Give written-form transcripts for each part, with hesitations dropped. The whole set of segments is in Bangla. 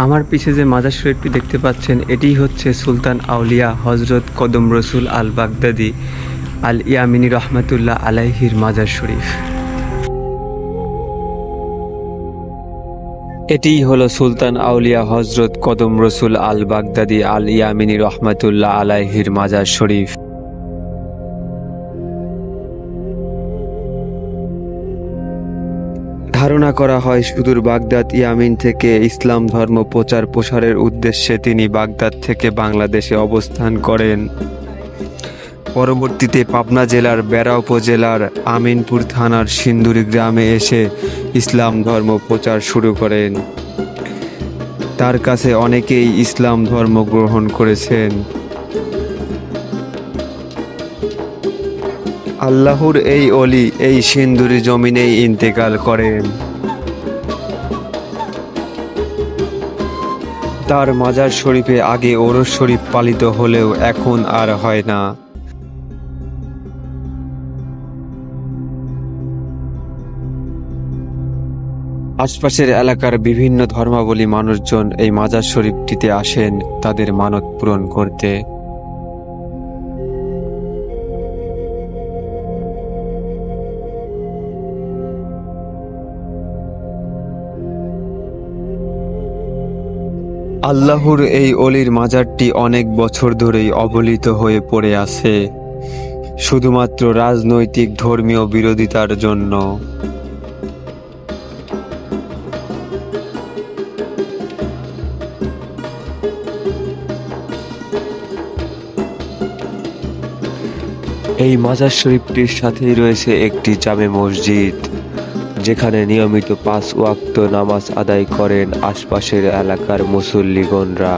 আমার পিছে যে মাজার শরীফটি দেখতে পাচ্ছেন, এটিই হচ্ছে সুলতান আউলিয়া হজরত কদম রসুল আল বাগদাদি আল ইয়ামিনী রহমাতুল্লাহ আলাইহির মাজার শরীফ। এটিই হলো সুলতান আউলিয়া হজরত কদম রসুল আল বাগদাদি আল ইয়ামিনী রহমাতুল্লাহ আলাইহির মাজার শরীফ। ধারণা করা হয় সুদূর বাগদাদ ইয়ামিন থেকে ইসলাম ধর্ম প্রচার প্রসারের উদ্দেশ্যে তিনি বাগদাদ থেকে বাংলাদেশে অবস্থান করেন। পরবর্তীতে পাবনা জেলার বেড়া উপজেলার আমিনপুর থানার সিন্দুরি গ্রামে এসে ইসলাম ধর্ম প্রচার শুরু করেন। তার কাছে অনেকেই ইসলাম ধর্ম গ্রহণ করেছেন। আল্লাহর এই অলি এই সিন্দুরি জমিনেই ইন্তেকাল করেন। তার মাজার শরীফে আগে ওরস শরীফ পালিত হলেও এখন আর হয় না। আশপাশের এলাকার বিভিন্ন ধর্মাবলম্বী মানুষজন এই মাজার শরীফটিতে আসেন তাদের মানত পূরণ করতে। আল্লাহর এই অলির মাজারটি অনেক বছর ধরেই অবহেলিত হয়ে পড়ে আছে, শুধুমাত্র রাজনৈতিক ধর্মীয় বিরোধিতার জন্য। এই মাজার শরীফটির সাথেই রয়েছে একটি জামে মসজিদ, যেখানে নিয়মিত 5 ওয়াক্ত নামাজ আদায় করেন আশপাশের এলাকার মুসল্লিগণরা।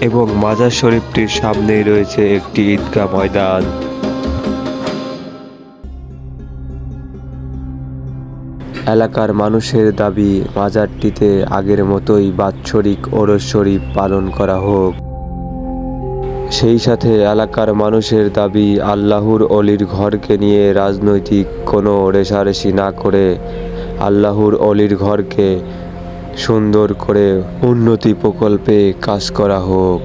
এবং মাজার শরীফটির সামনেই রয়েছে একটি ঈদগাহ ময়দান। এলাকার মানুষের দাবি মাজারটিতে আগের মতোই বাৎসরিক ওরস শরীফ পালন করা হোক। সেই সাথে এলাকার মানুষের দাবি আল্লাহর অলির ঘরকে নিয়ে রাজনৈতিক কোনো রেষারেষি না করে আল্লাহর অলির ঘরকে সুন্দর করে উন্নতি প্রকল্পে কাজ করা হোক।